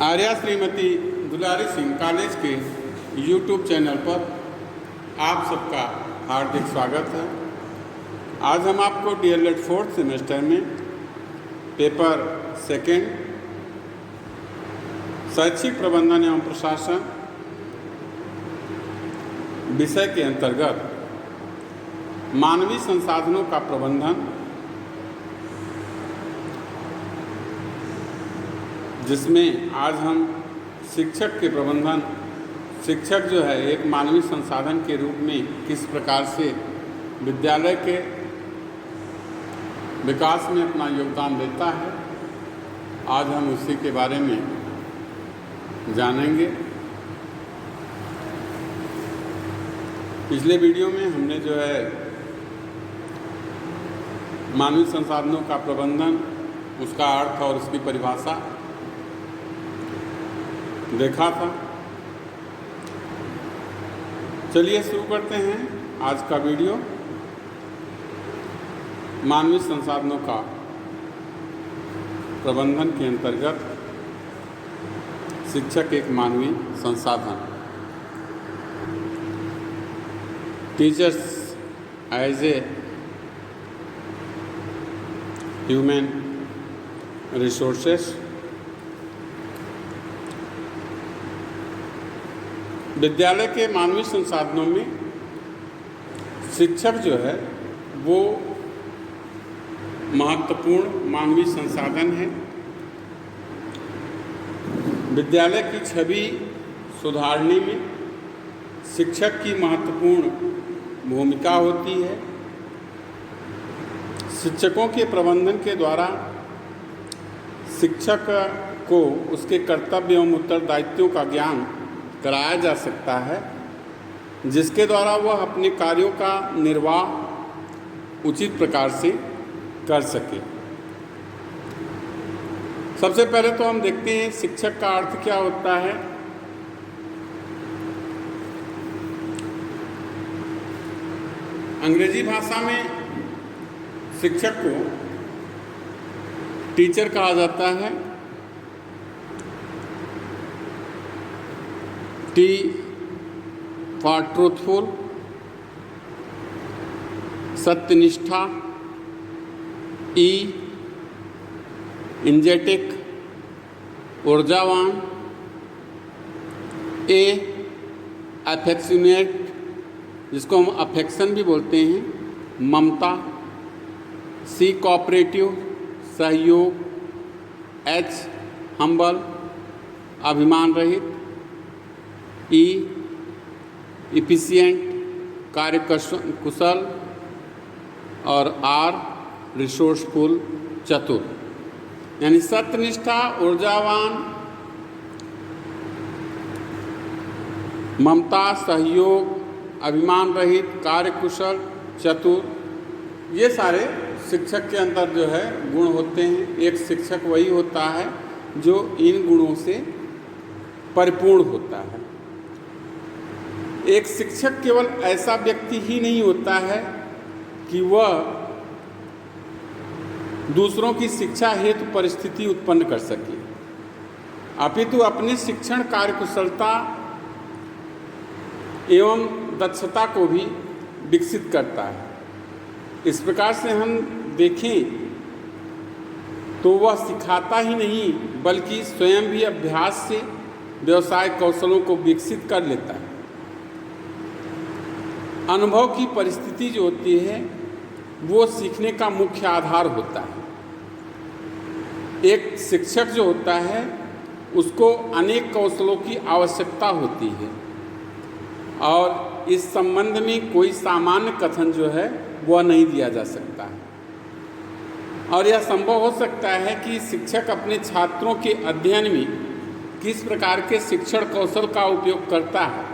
आर्या श्रीमती दुलारी Singh college के YouTube channel पर आप सबका हार्दिक स्वागत है। आज हम आपको डीएलएड 4th सेमेस्टर में पेपर सेकेंड शैक्षिक प्रबंधन एवं प्रशासन विषय के अंतर्गत मानवीय संसाधनों का प्रबंधन, जिसमें आज हम शिक्षक के प्रबंधन, शिक्षक जो है एक मानवीय संसाधन के रूप में किस प्रकार से विद्यालय के विकास में अपना योगदान देता है, आज हम उसी के बारे में जानेंगे। पिछले वीडियो में हमने जो है मानवीय संसाधनों का प्रबंधन, उसका अर्थ और उसकी परिभाषा देखा था। चलिए शुरू करते हैं आज का वीडियो। मानवीय संसाधनों का प्रबंधन के अंतर्गत शिक्षक एक मानवीय संसाधन। Teachers as a human resources. विद्यालय के मानवीय संसाधनों में शिक्षक जो है वो महत्वपूर्ण मानवीय संसाधन है। विद्यालय की छवि सुधारने में शिक्षक की महत्वपूर्ण भूमिका होती है। शिक्षकों के प्रबंधन के द्वारा शिक्षक को उसके कर्तव्य एवं उत्तरदायित्वों का ज्ञान कराया जा सकता है, जिसके द्वारा वह अपने कार्यों का निर्वाह उचित प्रकार से कर सके। सबसे पहले तो हम देखते हैं शिक्षक का अर्थ क्या होता है। अंग्रेजी भाषा में शिक्षक को टीचर कहा जाता है। T फॉर ट्रूथफुल, सत्यनिष्ठा। E एनर्जेटिक, ऊर्जावान। A अफेक्शनेट, जिसको हम अफेक्शन भी बोलते हैं, ममता। C कोऑपरेटिव, सहयोग। H हम्बल, अभिमान रहित। E इफिशिएंट, कार्य कुशल। और R रिसोर्सफुल, चतुर। यानी सत्यनिष्ठा, ऊर्जावान, ममता, सहयोग, अभिमान रहित, कार्य कुशल, चतुर, ये सारे शिक्षक के अंदर जो है गुण होते हैं। एक शिक्षक वही होता है जो इन गुणों से परिपूर्ण होता है। एक शिक्षक केवल ऐसा व्यक्ति ही नहीं होता है कि वह दूसरों की शिक्षा हेतु परिस्थिति उत्पन्न कर सके, अपितु अपनी शिक्षण कार्यकुशलता एवं दक्षता को भी विकसित करता है। इस प्रकार से हम देखें तो वह सिखाता ही नहीं बल्कि स्वयं भी अभ्यास से व्यवसाय कौशलों को विकसित कर लेता है। अनुभव की परिस्थिति जो होती है वो सीखने का मुख्य आधार होता है। एक शिक्षक जो होता है उसको अनेक कौशलों की आवश्यकता होती है और इस संबंध में कोई सामान्य कथन जो है वह नहीं दिया जा सकता है। और यह संभव हो सकता है कि शिक्षक अपने छात्रों के अध्ययन में किस प्रकार के शिक्षण कौशल का उपयोग करता है।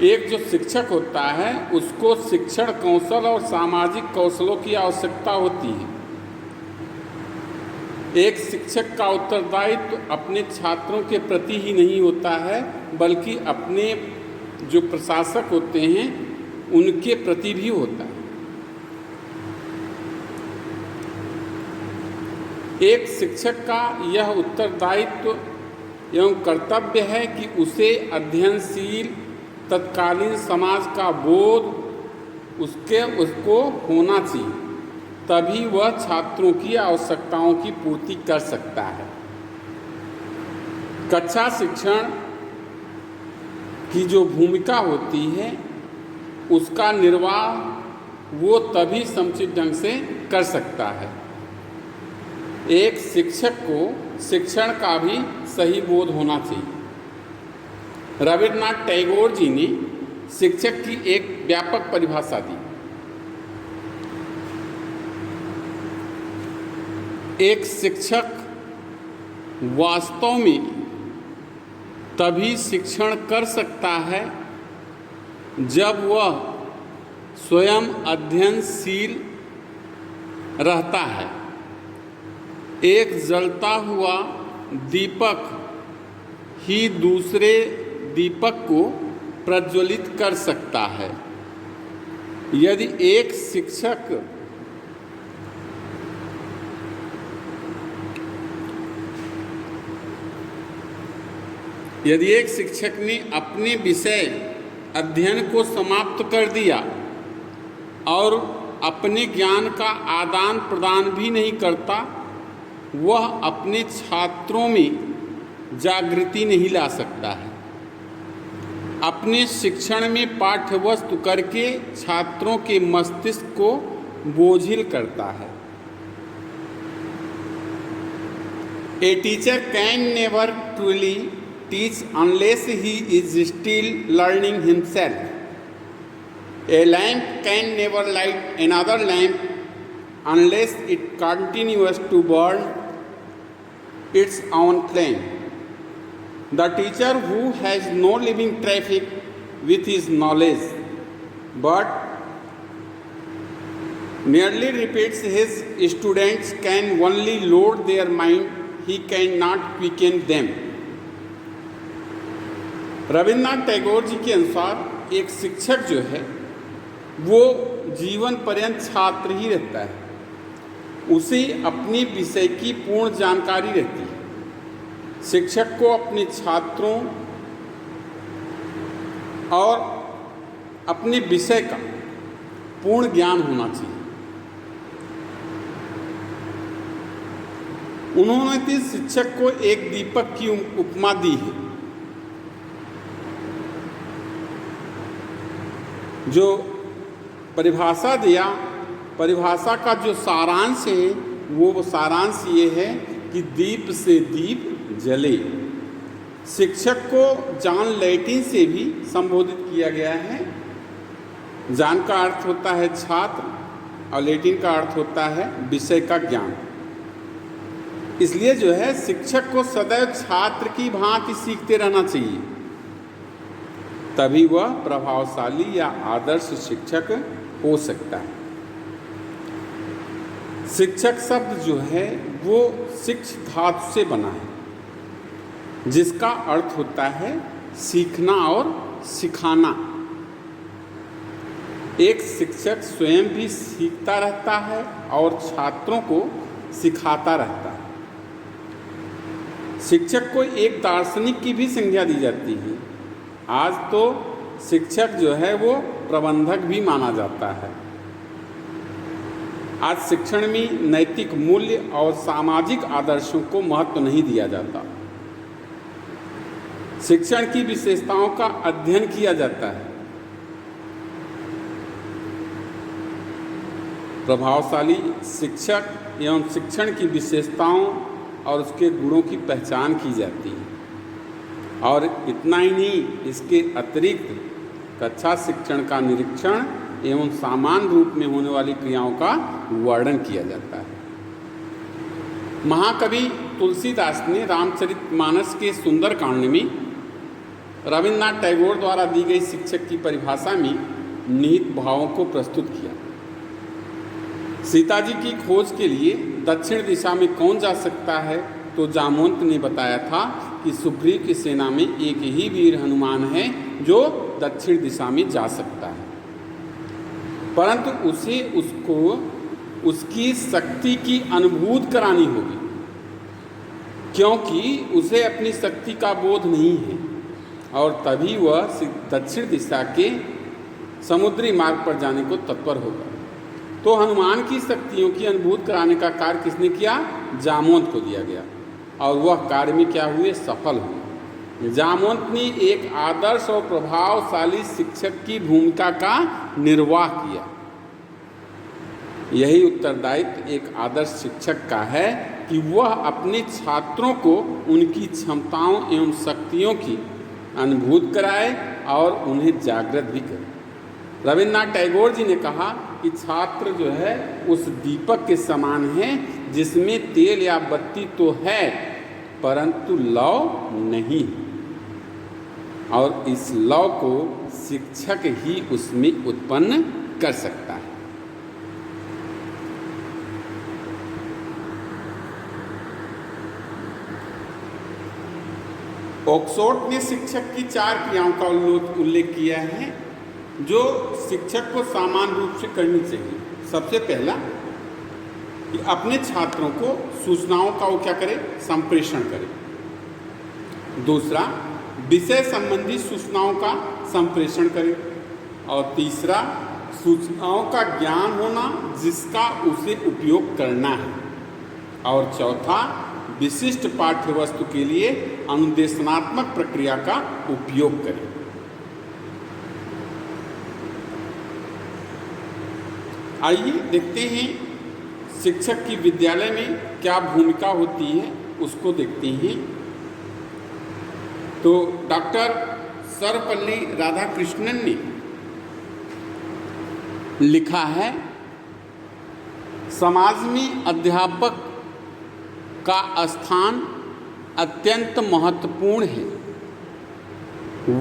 एक जो शिक्षक होता है उसको शिक्षण कौशल और सामाजिक कौशलों की आवश्यकता होती है। एक शिक्षक का उत्तरदायित्व अपने छात्रों के प्रति ही नहीं होता है बल्कि अपने जो प्रशासक होते हैं उनके प्रति भी होता है। एक शिक्षक का यह उत्तरदायित्व एवं कर्तव्य है कि उसे अध्ययनशील तत्कालीन समाज का बोध उसको होना चाहिए, तभी वह छात्रों की आवश्यकताओं की पूर्ति कर सकता है। कक्षा शिक्षण की जो भूमिका होती है उसका निर्वाह वो तभी समुचित ढंग से कर सकता है। एक शिक्षक को शिक्षण का भी सही बोध होना चाहिए। रविन्द्रनाथ टैगोर जी ने शिक्षक की एक व्यापक परिभाषा दी। एक शिक्षक वास्तव में तभी शिक्षण कर सकता है जब वह स्वयं अध्ययनशील रहता है। एक जलता हुआ दीपक ही दूसरे दीपक को प्रज्वलित कर सकता है। यदि एक शिक्षक ने अपने विषय अध्ययन को समाप्त कर दिया और अपने ज्ञान का आदान प्रदान भी नहीं करता, वह अपने छात्रों में जागृति नहीं ला सकता है। अपने शिक्षण में पाठ्यवस्तु करके छात्रों के मस्तिष्क को बोझिल करता है। A teacher can never truly teach unless he is still learning himself. A lamp can never light another lamp unless it continues to burn its own flame. The teacher who has no living traffic with his knowledge but merely repeats his students can only load their mind, he cannot quicken them. Rabindranath Tagore ji के अनुसार एक शिक्षक जो है वो जीवन पर्यंत छात्र ही रहता है। उसे अपने विषय की पूर्ण जानकारी रहती है। शिक्षक को अपने छात्रों और अपने विषय का पूर्ण ज्ञान होना चाहिए। उन्होंने तो शिक्षक को एक दीपक की उपमा दी है। जो परिभाषा दिया, परिभाषा का जो सारांश है वो सारांश ये है कि दीप से दीप जले। शिक्षक को जॉन लैटिन से भी संबोधित किया गया है। जॉन का अर्थ होता है छात्र और लैटिन का अर्थ होता है विषय का ज्ञान। इसलिए जो है शिक्षक को सदैव छात्र की भांति सीखते रहना चाहिए, तभी वह प्रभावशाली या आदर्श शिक्षक हो सकता है। शिक्षक शब्द जो है वो शिक्ष धातु से बना है, जिसका अर्थ होता है सीखना और सिखाना। एक शिक्षक स्वयं भी सीखता रहता है और छात्रों को सिखाता रहता है। शिक्षक को एक दार्शनिक की भी संज्ञा दी जाती है। आज तो शिक्षक जो है वो प्रबंधक भी माना जाता है। आज शिक्षण में नैतिक मूल्य और सामाजिक आदर्शों को महत्व नहीं दिया जाता। शिक्षण की विशेषताओं का अध्ययन किया जाता है। प्रभावशाली शिक्षक एवं शिक्षण की विशेषताओं और उसके गुणों की पहचान की जाती है। और इतना ही नहीं, इसके अतिरिक्त कक्षा शिक्षण का निरीक्षण एवं समान रूप में होने वाली क्रियाओं का वर्णन किया जाता है। महाकवि तुलसीदास ने रामचरितमानस के सुंदरकांड में रविन्द्रनाथ टैगोर द्वारा दी गई शिक्षक की परिभाषा में निहित भावों को प्रस्तुत किया। सीता जी की खोज के लिए दक्षिण दिशा में कौन जा सकता है, तो जामवंत ने बताया था कि सुग्रीव की सेना में एक ही वीर हनुमान है जो दक्षिण दिशा में जा सकता है, परंतु उसे उसकी शक्ति की अनुभूति करानी होगी। क्योंकि उसे अपनी शक्ति का बोध नहीं है और तभी वह दक्षिण दिशा के समुद्री मार्ग पर जाने को तत्पर होगा। तो हनुमान की शक्तियों की अनुभूत कराने का कार्य किसने किया? जामवंत को दिया गया और वह कार्य में क्या हुए? सफल हुए। जामवंत ने एक आदर्श और प्रभावशाली शिक्षक की भूमिका का निर्वाह किया। यही उत्तरदायित्व एक आदर्श शिक्षक का है कि वह अपने छात्रों को उनकी क्षमताओं एवं शक्तियों की अनुभूत कराए और उन्हें जागृत भी करे। रविन्द्रनाथ टैगोर जी ने कहा कि छात्र जो है उस दीपक के समान है जिसमें तेल या बत्ती तो है परंतु लौ नहीं, और इस लौ को शिक्षक ही उसमें उत्पन्न कर सकता है। ऑक्सफोर्ड ने शिक्षक की 4 क्रियाओं का उल्लेख किया है जो शिक्षक को सामान्य रूप से करनी चाहिए। सबसे पहला कि अपने छात्रों को सूचनाओं का वो क्या करे? संप्रेषण करे। दूसरा, विषय संबंधी सूचनाओं का संप्रेषण करे। और तीसरा, सूचनाओं का ज्ञान होना जिसका उसे उपयोग करना है। और चौथा, विशिष्ट पाठ्य वस्तु के लिए अनुदेशनात्मक प्रक्रिया का उपयोग करें। आइए देखते हैं शिक्षक की विद्यालय में क्या भूमिका होती है, उसको देखते हैं। तो डॉक्टर सर्वपल्ली राधाकृष्णन ने लिखा है, समाज में अध्यापक का स्थान अत्यंत महत्वपूर्ण है।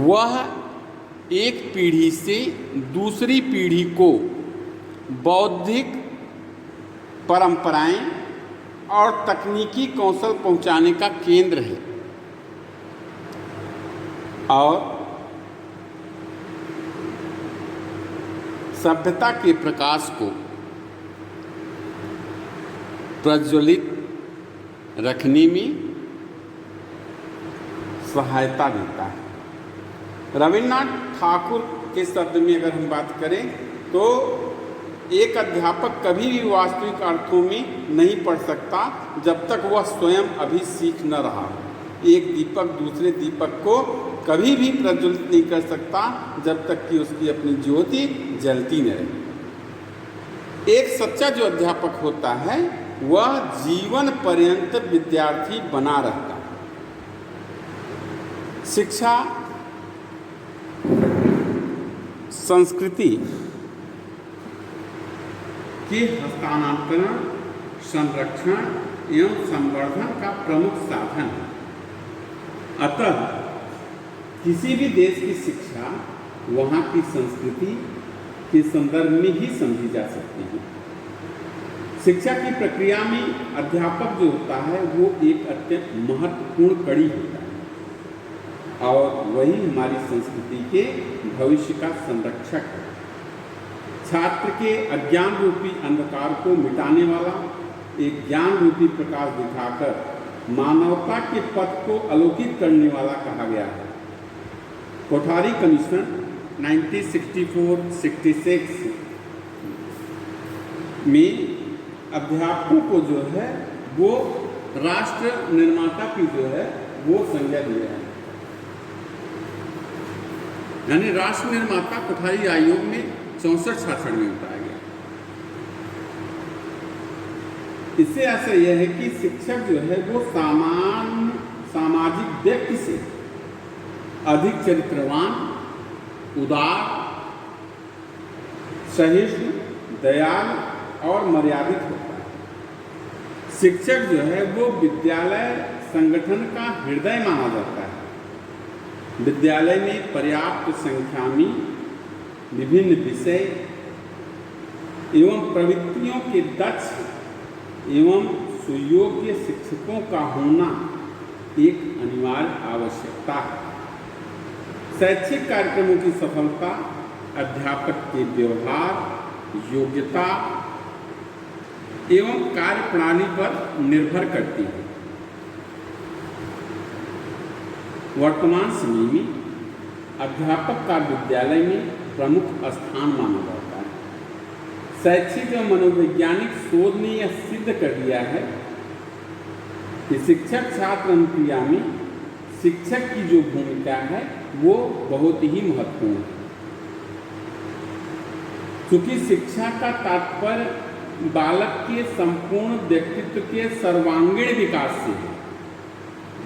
वह एक पीढ़ी से दूसरी पीढ़ी को बौद्धिक परंपराएं और तकनीकी कौशल पहुंचाने का केंद्र है और सभ्यता के प्रकाश को प्रज्वलित रखने में सहायता देता है। रविन्द्रनाथ ठाकुर के शब्द में अगर हम बात करें तो एक अध्यापक कभी भी वास्तविक अर्थों में नहीं पढ़ सकता जब तक वह स्वयं अभी सीख न रहा। एक दीपक दूसरे दीपक को कभी भी प्रज्वलित नहीं कर सकता जब तक कि उसकी अपनी ज्योति जलती न रहे। एक सच्चा जो अध्यापक होता है वह जीवन पर्यंत विद्यार्थी बना रहता है। शिक्षा संस्कृति के हस्तांतरण, संरक्षण एवं संवर्धन का प्रमुख साधन है। अतः किसी भी देश की शिक्षा वहाँ की संस्कृति के संदर्भ में ही समझी जा सकती है। शिक्षा की प्रक्रिया में अध्यापक जो होता है वो एक अत्यंत महत्वपूर्ण कड़ी होता है और वही हमारी संस्कृति के भविष्य का संरक्षक है। छात्र के अज्ञान रूपी अंधकार को मिटाने वाला एक ज्ञान रूपी प्रकाश दिखाकर मानवता के पथ को अलौकिक करने वाला कहा गया है। कोठारी कमीशन 1964-66 में अध्यापकों को जो है वो राष्ट्र निर्माता की जो है वो संज्ञा दिया है। यानी राष्ट्र निर्माता कोठारी आयोग में 64-66 में बताया गया। इससे ऐसा यह है कि शिक्षक जो है वो सामाजिक व्यक्ति से अधिक चरित्रवान, उदार, सहिष्णु, दयालु और मर्यादित होता है। शिक्षक जो है वो विद्यालय संगठन का हृदय माना जाता है। विद्यालय में पर्याप्त संख्या में विभिन्न विषय एवं प्रवृत्तियों के दक्ष एवं सुयोग्य शिक्षकों का होना एक अनिवार्य आवश्यकता है। शैक्षिक कार्यक्रमों की सफलता अध्यापक के व्यवहार, योग्यता एवं कार्य प्रणाली पर निर्भर करती है। वर्तमान समय में अध्यापक का विद्यालय में प्रमुख स्थान माना जाता है। शैक्षिक एवं मनोवैज्ञानिक शोध ने यह सिद्ध कर दिया है कि शिक्षक छात्र अनुक्रिया में शिक्षक की जो भूमिका है वो बहुत ही महत्वपूर्ण है। क्योंकि शिक्षा का तात्पर्य बालक के संपूर्ण व्यक्तित्व के सर्वांगीण विकास से है,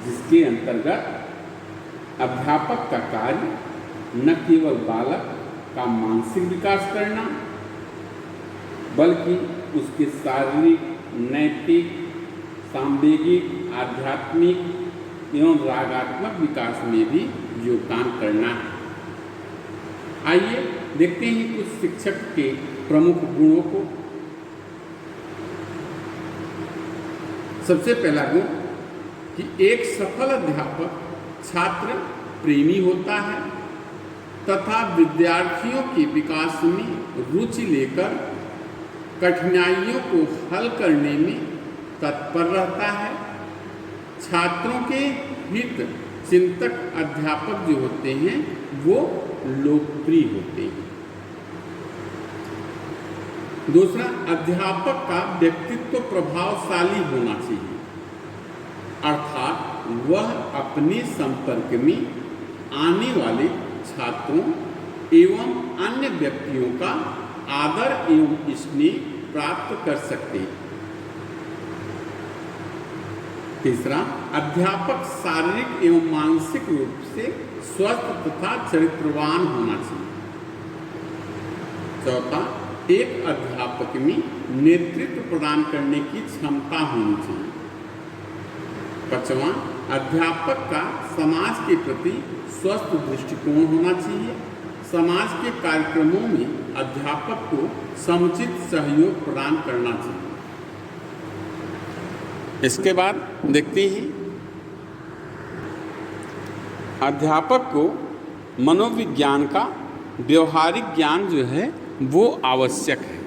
जिसके अंतर्गत अध्यापक का कार्य न केवल बालक का मानसिक विकास करना बल्कि उसके शारीरिक, नैतिक, सांवेगिक, आध्यात्मिक एवं रागात्मक विकास में भी योगदान करना है। आइए देखते हैं कुछ शिक्षक के प्रमुख गुणों को। सबसे पहला गुण कि एक सफल अध्यापक छात्र प्रेमी होता है तथा विद्यार्थियों के विकास में रुचि लेकर कठिनाइयों को हल करने में तत्पर रहता है। छात्रों के हित चिंतक अध्यापक जो होते हैं वो लोकप्रिय होते हैं। दूसरा, अध्यापक का व्यक्तित्व प्रभावशाली होना चाहिए, अर्थात वह अपने संपर्क में आने वाले छात्रों एवं अन्य व्यक्तियों का आदर एवं स्नेह प्राप्त कर सकते हैं। तीसरा, अध्यापक शारीरिक एवं मानसिक रूप से स्वस्थ तथा चरित्रवान होना चाहिए। चौथा, एक अध्यापक में नेतृत्व प्रदान करने की क्षमता होनी चाहिए। पांचवां, अध्यापक का समाज के प्रति स्वस्थ दृष्टिकोण होना चाहिए। समाज के कार्यक्रमों में अध्यापक को समुचित सहयोग प्रदान करना चाहिए। इसके बाद देखते हैं अध्यापक को मनोविज्ञान का व्यवहारिक ज्ञान जो है वो आवश्यक है,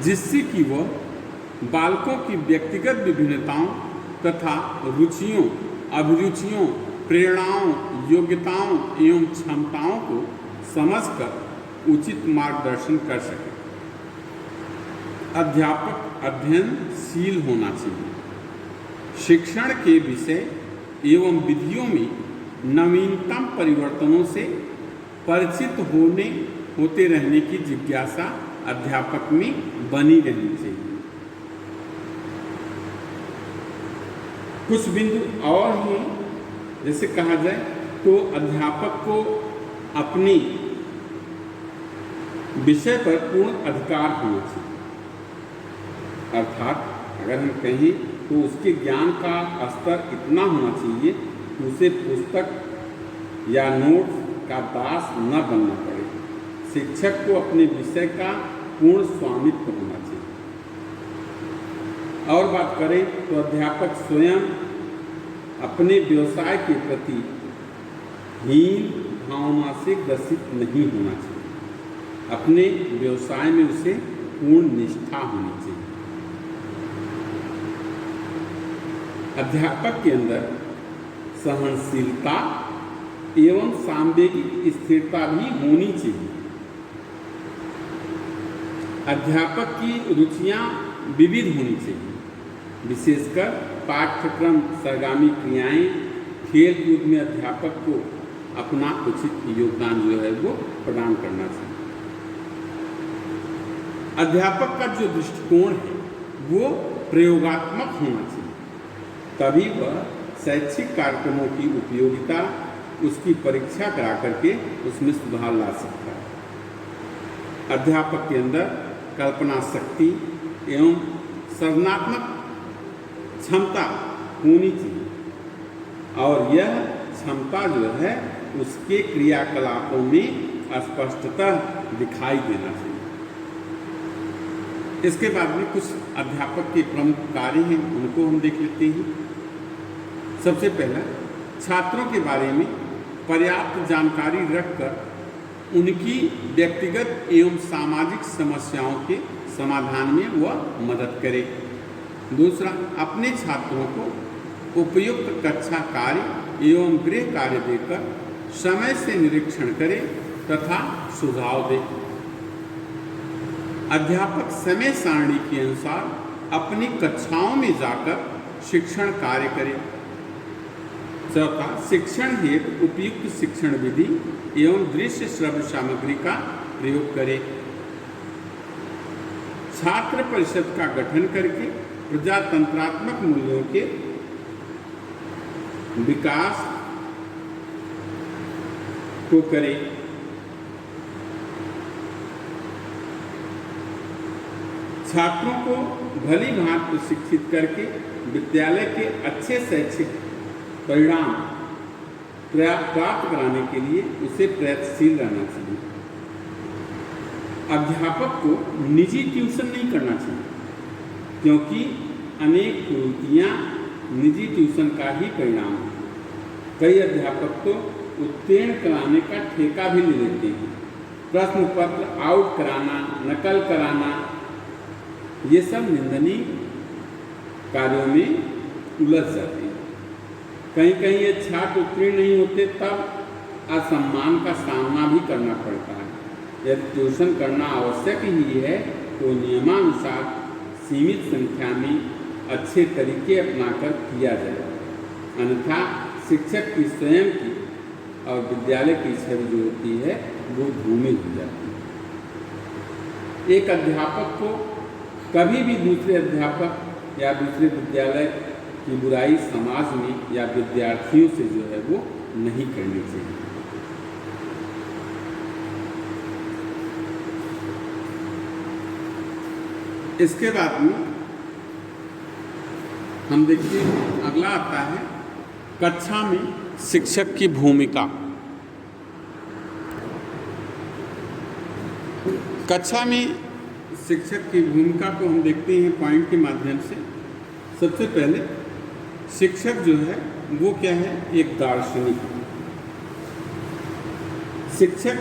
जिससे कि वह बालकों की व्यक्तिगत विभिन्नताओं तथा रुचियों, अभिरुचियों, प्रेरणाओं, योग्यताओं एवं क्षमताओं को समझकर उचित मार्गदर्शन कर सके। अध्यापक अध्ययनशील होना चाहिए। शिक्षण के विषय एवं विधियों में नवीनतम परिवर्तनों से परिचित होते रहने की जिज्ञासा अध्यापक में बनी रहनी चाहिए। कुछ बिंदु और हैं, जैसे कहा जाए तो अध्यापक को अपने विषय पर पूर्ण अधिकार होना चाहिए। अर्थात अगर हम कहें तो उसके ज्ञान का स्तर इतना होना चाहिए कि उसे पुस्तक या नोट्स का दास न बनना पड़े। शिक्षक को अपने विषय का पूर्ण स्वामित्व होना चाहिए। और बात करें तो अध्यापक स्वयं अपने व्यवसाय के प्रति हीन भावना से ग्रसित नहीं होना चाहिए। अपने व्यवसाय में उसे पूर्ण निष्ठा होनी चाहिए। अध्यापक के अंदर सहनशीलता एवं सांवेगिक स्थिरता भी होनी चाहिए। अध्यापक की रुचियां विविध होनी चाहिए, विशेषकर पाठ्यक्रम सरगामी क्रियाएं, खेल कूद में अध्यापक को अपना उचित योगदान जो है वो प्रदान करना चाहिए। अध्यापक का जो दृष्टिकोण है वो प्रयोगात्मक होना चाहिए, तभी वह शैक्षिक कार्यक्रमों की उपयोगिता उसकी परीक्षा करा करके उसमें सुधार ला सकता है। अध्यापक के अंदर कल्पना शक्ति एवं सृजनात्मक क्षमता होनी चाहिए और यह क्षमता जो है उसके क्रियाकलापों में स्पष्टतः दिखाई देना चाहिए। इसके बाद में कुछ अध्यापक के प्रमुख कार्य हैं, उनको हम देख लेते हैं। सबसे पहला, छात्रों के बारे में पर्याप्त जानकारी रखकर उनकी व्यक्तिगत एवं सामाजिक समस्याओं के समाधान में वह मदद करे। दूसरा, अपने छात्रों को उपयुक्त कक्षा कार्य एवं गृह कार्य देकर समय से निरीक्षण करे तथा सुझाव दे। अध्यापक समय सारणी के अनुसार अपनी कक्षाओं में जाकर शिक्षण कार्य करे। चौथा, शिक्षण हेतु उपयुक्त शिक्षण विधि एवं दृश्य श्रव्य सामग्री का प्रयोग करे। छात्र परिषद का गठन करके प्रजातंत्रात्मक मूल्यों के विकास को करे। छात्रों को भली भांति प्रशिक्षित करके विद्यालय के अच्छे शैक्षिक परिणाम प्राप्त कराने के लिए उसे प्रयत्नशील रहना चाहिए। अध्यापक को निजी ट्यूशन नहीं करना चाहिए, क्योंकि अनेक कुरीतियाँ निजी ट्यूशन का ही परिणाम है। कई अध्यापक तो उत्तीर्ण कराने का ठेका भी ले लेते हैं। प्रश्न पत्र आउट कराना, नकल कराना, ये सब निंदनीय कार्यों में उलझ जाते हैं। कहीं कहीं ये छात्र उत्तीर्ण नहीं होते, तब असम्मान का सामना भी करना पड़ता है। यदि ट्यूशन करना आवश्यक ही है तो नियमानुसार सीमित संख्या में अच्छे तरीके अपनाकर किया जाए, अन्यथा शिक्षक की स्वयं की और विद्यालय की छवि जो होती है वो धूमिल हो जाती है। एक अध्यापक को कभी भी दूसरे अध्यापक या दूसरे विद्यालय की बुराई समाज में या विद्यार्थियों से जो है वो नहीं करनी चाहिए। इसके बाद में हम देखते हैं, अगला आता है कक्षा में शिक्षक की भूमिका। कक्षा में शिक्षक की भूमिका को हम देखते हैं पॉइंट के माध्यम से। सबसे पहले शिक्षक जो है वो क्या है, एक दार्शनिक। शिक्षक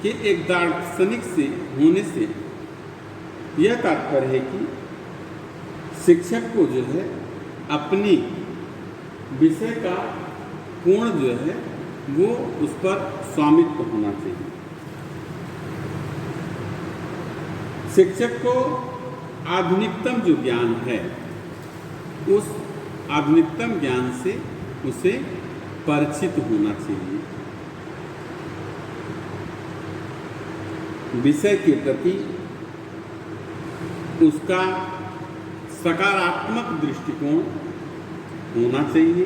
के एक दार्शनिक से होने से यह तात्पर्य है कि शिक्षक को जो है अपनी विषय का पूर्ण जो है वो उस पर स्वामित्व होना चाहिए। शिक्षक को आधुनिकतम जो ज्ञान है उस आधुनिकतम ज्ञान से उसे परिचित होना चाहिए। विषय के प्रति उसका सकारात्मक दृष्टिकोण होना चाहिए।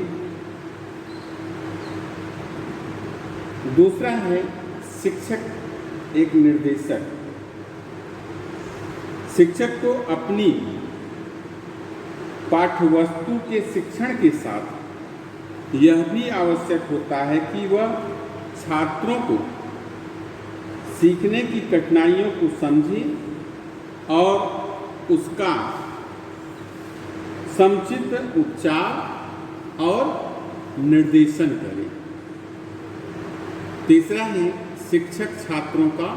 दूसरा है शिक्षक एक निर्देशक। शिक्षक को अपनी पाठ्यवस्तु के शिक्षण के साथ यह भी आवश्यक होता है कि वह छात्रों को सीखने की कठिनाइयों को समझे और उसका समुचित उपचार और निर्देशन करे। तीसरा है शिक्षक छात्रों का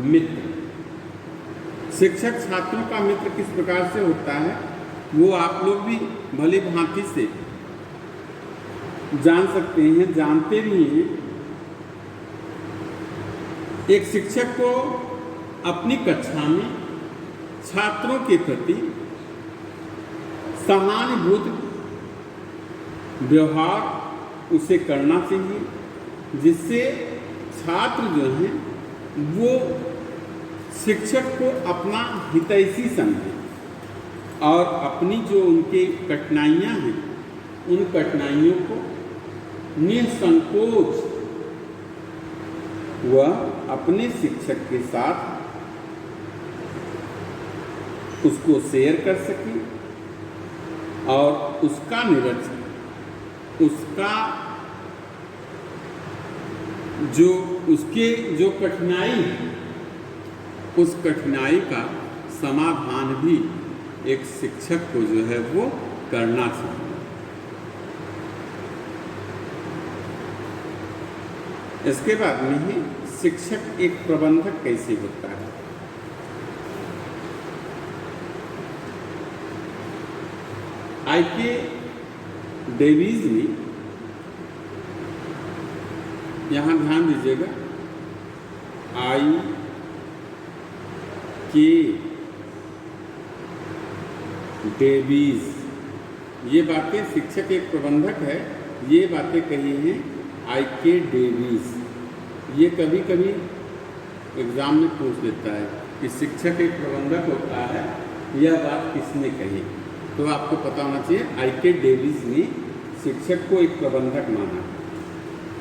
मित्र। शिक्षक छात्रों का मित्र किस प्रकार से होता है वो आप लोग भी भली भांति से जान सकते हैं, जानते भी हैं। एक शिक्षक को अपनी कक्षा में छात्रों के प्रति सहानुभूत व्यवहार उसे करना चाहिए, जिससे छात्र जो हैं वो शिक्षक को अपना हितैषी समझे और अपनी जो उनके कठिनाइयाँ हैं उन कठिनाइयों को निसंकोच वह अपने शिक्षक के साथ उसको शेयर कर सके और उसका निरीक्षण, उसका जो उसके जो कठिनाई है उस कठिनाई का समाधान भी एक शिक्षक को जो है वो करना चाहिए। इसके बाद में ही शिक्षक एक प्रबंधक कैसे होता है। IK डेविस ने, यहाँ ध्यान दीजिएगा, I.K. डेविस, ये बातें, शिक्षक एक प्रबंधक है, ये बातें कही हैं I.K. डेविस। ये कभी कभी एग्जाम में पूछ लेता है कि शिक्षक एक प्रबंधक होता है, यह बात किसने कही, तो आपको पता होना चाहिए I.K. डेविस ने शिक्षक को एक प्रबंधक माना,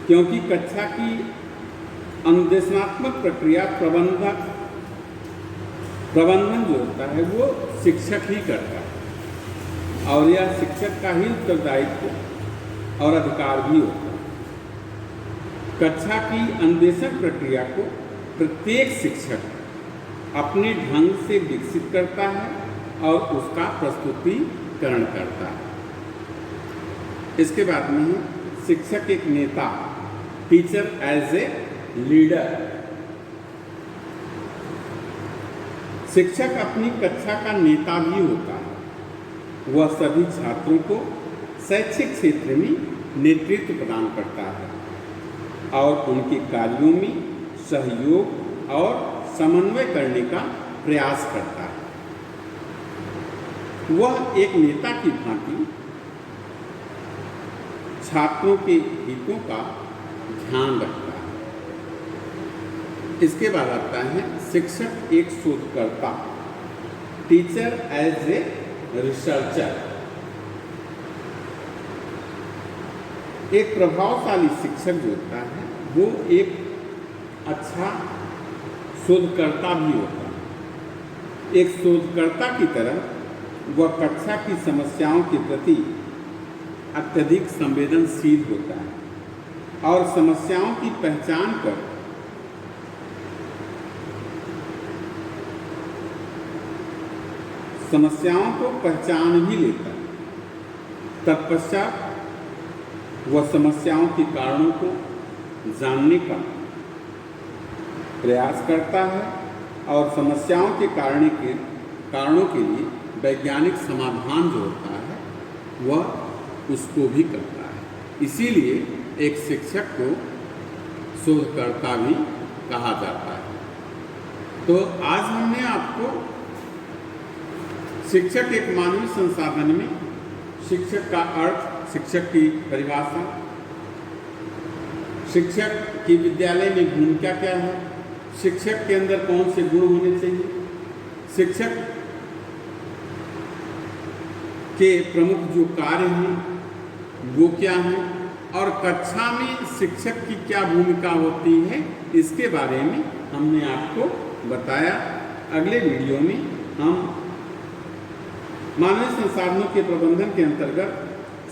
क्योंकि कक्षा की अनुदेशनात्मक प्रक्रिया प्रबंधन जो होता है वो शिक्षक ही करता है, और यह शिक्षक का ही उत्तरदायित्व और अधिकार भी होता है। कक्षा की अनुदेशन प्रक्रिया को प्रत्येक शिक्षक अपने ढंग से विकसित करता है और उसका प्रस्तुतिकरण करता है। इसके बाद में शिक्षक एक नेता, टीचर एज ए लीडर। शिक्षक अपनी कक्षा का नेता भी होता है, वह सभी छात्रों को शैक्षिक क्षेत्र में नेतृत्व प्रदान करता है और उनके कार्यों में सहयोग और समन्वय करने का प्रयास करता है। वह एक नेता की भांति छात्रों के हितों का ध्यान रखता है। इसके बाद आता है शिक्षक एक शोधकर्ता, टीचर एज ए रिसर्चर। एक प्रभावशाली शिक्षक जो होता है वो एक अच्छा शोधकर्ता भी होता है। एक शोधकर्ता की तरह वह कक्षा की समस्याओं के प्रति अत्यधिक संवेदनशील होता है और समस्याओं की पहचान कर समस्याओं को पहचान भी लेता है। तत्पश्चात वह समस्याओं के कारणों को जानने का प्रयास करता है और समस्याओं के कारणों के लिए वैज्ञानिक समाधान जो होता है वह उसको भी करता है। इसीलिए एक शिक्षक को शोधकर्ता भी कहा जाता है। तो आज हमने आपको शिक्षक एक मानवीय संसाधन में शिक्षक का अर्थ, शिक्षक की परिभाषा, शिक्षक की विद्यालय में भूमिका क्या है, शिक्षक के अंदर कौन से गुण होने चाहिए, शिक्षक के प्रमुख जो कार्य हैं वो क्या हैं, और कक्षा में शिक्षक की क्या भूमिका होती है, इसके बारे में हमने आपको बताया। अगले वीडियो में हम मानवीय संसाधनों के प्रबंधन के अंतर्गत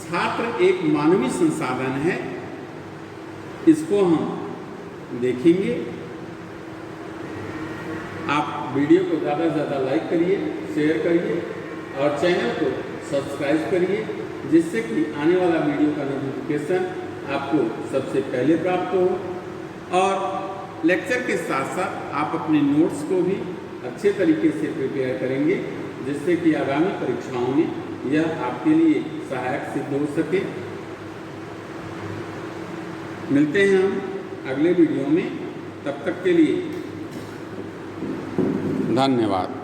छात्र एक मानवीय संसाधन है, इसको हम देखेंगे। आप वीडियो को ज़्यादा से ज़्यादा लाइक करिए, शेयर करिए और चैनल को सब्सक्राइब करिए, जिससे कि आने वाला वीडियो का नोटिफिकेशन आपको सबसे पहले प्राप्त हो। और लेक्चर के साथ साथ आप अपने नोट्स को भी अच्छे तरीके से प्रिपेयर करेंगे, जिससे कि आगामी परीक्षाओं में यह आपके लिए सहायक सिद्ध हो सके। मिलते हैं हम अगले वीडियो में, तब तक के लिए धन्यवाद।